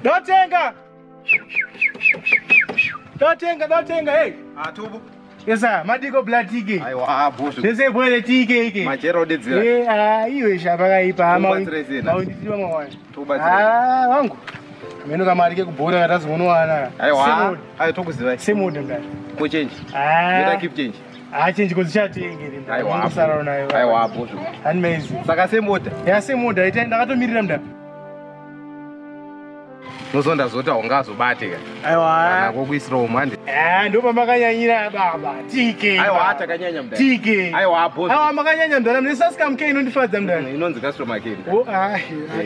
Dotenga, hey. Tubu. Yes, sir. Madiko blood tiki. Aiwa, boss. They say boy the tiki. Machero dedzira. Iwe shabaka ipa maunditiwa mwana. Wangu. Meno kama alike kubhora ngatazimunowana. Aiwa. Ayo tokuziva. Semude ngati. Ko change. Yota keep change. Change kuzichatengere. Aiwa. Kusara nayo. Aiwa, boss. Amazing. Saka semuda. Ya semuda ita ndakatomirira mda. Nozonda zota ungazobate ka. Aiwa. Kana kokuisira umande. Ndo pamakanyanyira baba. Tike. Aiwa atakanyanya mdani. Tike. Aiwa boss. Aiwa makanyanya mdani. Mnesasika mke inondifadza mdani. Inonzi customer care.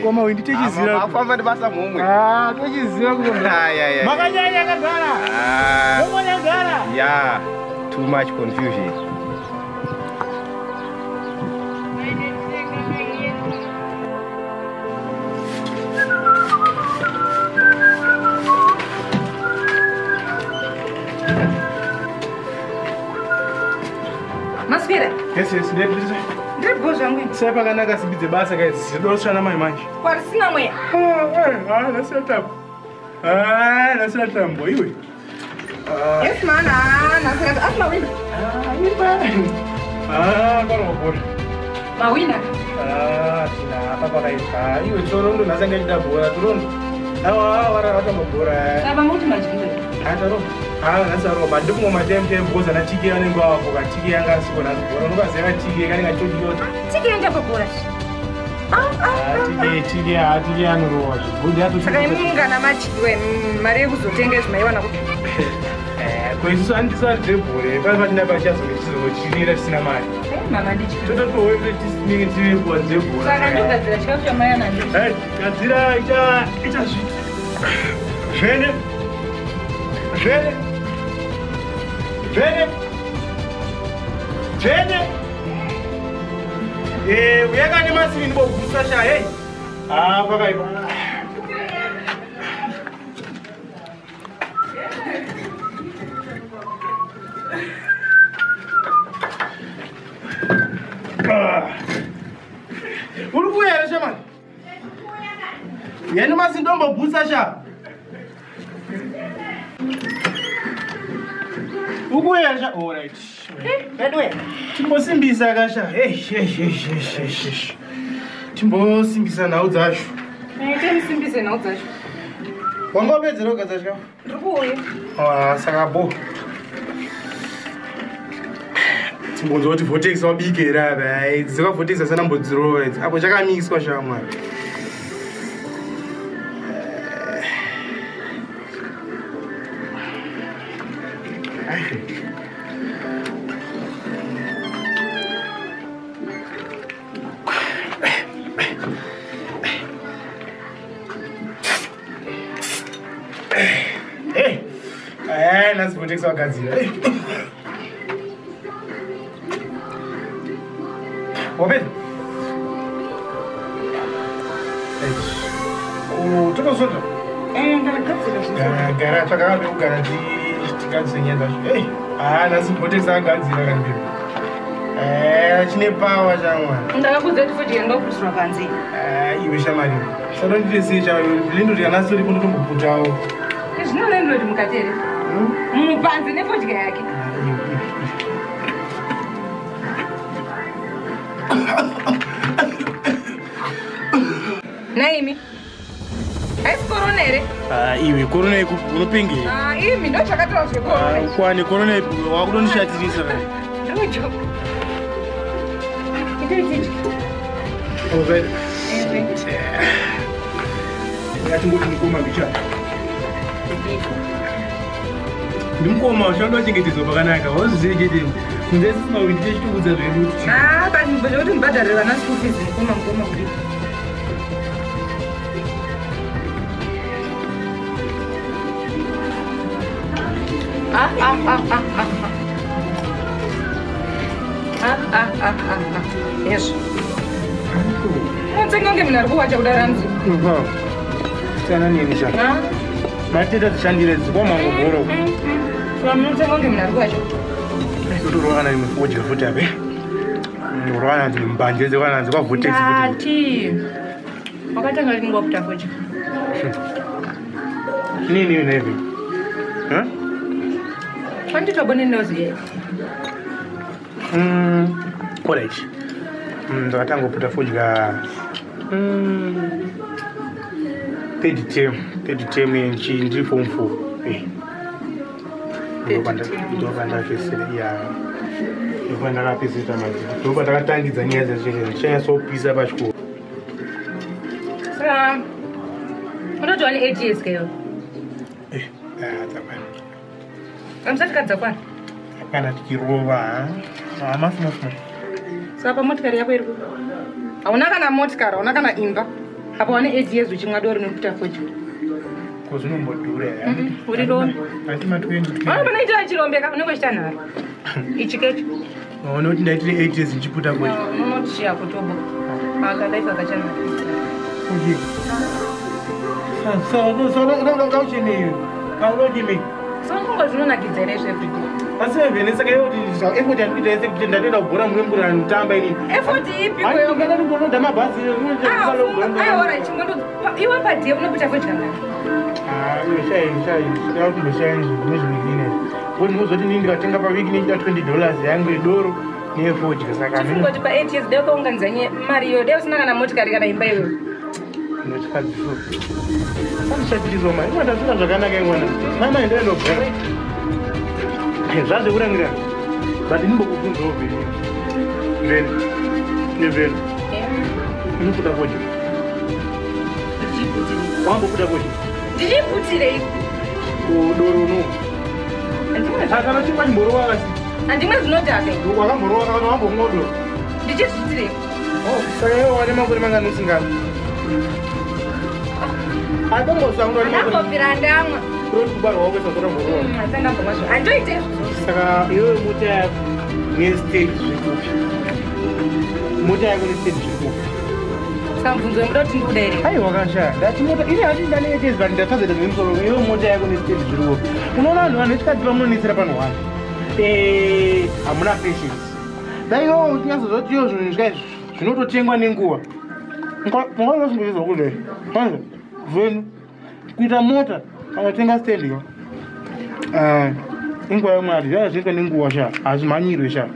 Koma wendi techizira. Afamba ndibasa momwe. Techizira kuzombera. Makanyanya kagara. Ngonya gara. Yeah. Too much confusion. Masvira? Yes, ndebvisa. Ndebvisa ngwini. Sai pakanaka sibidze basa guys. Zvidosvana mai manje. Kwarisina mweya. Nasetapo. Nasetapo iwe. Yes man, naseta asma wina. Kwa ngopora. Mawina. Tina papa kaisa. Iwe torondo nasanga ndabora torondo. Watambobora. Aba muti majikile. Ataro. Nasaro bandumo matemte mboza na tiki yanenge wavuka tiki yanga siko nazibora nokazeka tiki kanenge chodiyota tiki yanga babora tiki yanorowa zvibudi ato saka imunga na machidwe mari yekuzotenga zvimaiwana kuti kwaisu andisari dzebhore papatina pachazonge chizochirira tisina mari mama ndichi tototoweere tisinenge tine kuwa dzebhora saka ndogadzira chikafu chamayana gadzira ichazviti Vene. Uyakani masini ndibovusa sha hey. Pakaipa. Uri kuya sha man. Yani masini ndombovusa sha. Ukuyasha alright. Edwe. Timbosimbisa kasha. Timbosimbisa nawo dzasho. Temisimbise nawo dzasho. Wangopedzera kugadzasha? Ndikuuya. Saka bo. Timbonzo kuti vortex wabikera bai. Dzika vortex asana mbodziro. Apo chakamiswa shamwa. Nasi vortex wakadzira. Wapedza? Tokosota? Ndakagadzira. Gara twakabe kugara tigadzire nyaya zvacho. Nasi vortex akagadzira kandiro. Chine power chamwa. Ndakakudza kuti futi ndokutiswa panze. Iwe shamari. Saka nditese cha lindo rianasi uri kundotomboputawo. Zvinonendo kuti mukatere. Mupanze nepodya yake. Naimi. Aisi korona ere? Iwe korona iku unopinge. Imi ndo chakataura kuti korona. Kwani korona iku wakudondishatirisa kare. Ndojo. Ndititi. Alright. Ngati ndikoma bicha. Ndimukoma ushanda chengetezo pakanaka waziziye chete kunze sisina kuti chechikudza zvedu kuti basi mboje kuti mbadharira vana school fees mukoma kuti yes unotsenga kunge munhu ari kuwacha kudara mzi tsana nini sha mateta zishandire dzikwamangobhoro unotsenga kunge munhu ari kuwacha totorwana nimufodya futi ape rwana ndi mbanje dzekwana dzikwavhotesi futi wakatanga ringwa kuti afocha Nini hivi? Kwani tubone nozi? Alright. Ndakatanga kuputa fudya third term ndiri form 4. Ndopanda fesere ya. Ndopanda kapesita manje. Ndopanda katangidza nyaya dzezvese. Chanyasopisa pachikoro. Saka unoti wani 8 years kayo? Dzakwana. Amsati kadzakwana? Kana tikirova. Masina. Saka motikari yako iri kuba. Hauna kana motikari, hauna kana imba. Apa wani 8 years uchimwadori nokuta fortune. Kozvinombodhura Uri rona. Atima 20. Panoita chirombeka unenge chitanhara. Ichi kecho. Unoti ndaitire 8 years ndichiputa kuti. Unoti chiya kutobo. Akadai pakachana. Uji. So ngauchini. Kaunodimi. So ngozvinonakidza ere everyday. Asi vene saka yoti effort yandiita yese kuti ndatoenda kubhora murembura nditamba ini. Effort ipi kweyo? Ai kana ndinoda mabhazi alright, chingondo iwe padie unokuta fortune ngani? Shai. Ndauti ndoshayi nezvinhu kuti ndozoti ndini ndikatenga paviki ndichida $20 yangu idoro nefodya saka ngoti pa 8 years deko unganzanye mari yo deo sina kana motikari kana imba iwe. Ndotikadziso. Andishatirizo mari. Ndazvina zvakanaka ingwana. Mama ndendogara. Zvaze kurangira. But ndimbokubvunza ovhiri. Neveni. Unokuda kodya. Wambokuda kodya. Ndichiputire iko. Udoro no. Kana chimba chimborowa kasi. Andimwe zvinodhaka. Wakamborowa kana wambomwodo. Ndichizvitire. Saka iwe wane makore mangani usingana. Atombosanura ndambopira ndamwa. Roti kubarwa wako sakura mborowa. Ndambomwa zvo. Andoite izvo. Saka iwe mota yako nestage zvikupi. Mota yako nestage zvikupi. Sambunzo yemuda kuti ndikuda ere. Ai wakashaya. Ndati mota ine hati ndane yetezi but ndatadzira nemusoro. Iwe mota yako nestage zvikupi. Unoona vanhu vanotikadziva munonisira pano wani. Hamuna patience. Dai iwe uchinyazozoti iyo zvinhu zvaizvi zvinototengwa nenguva. Ungazosimbochizwa kudai. Kwanza venu kuita mota akatenga stand yo. Inguva yomari zvazvinoita nenguva sha hazvimhanyirwe sha.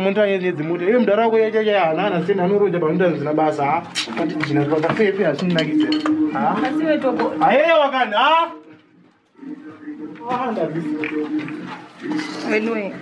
Mota yedzimota iwe mudhara wako haana stand anorodha panoita zvisina basa. Zvina zvakafefe hazvinonakidza. Asi iwe tobo. Ayeya wakani. Ndazvisa. Wenwe.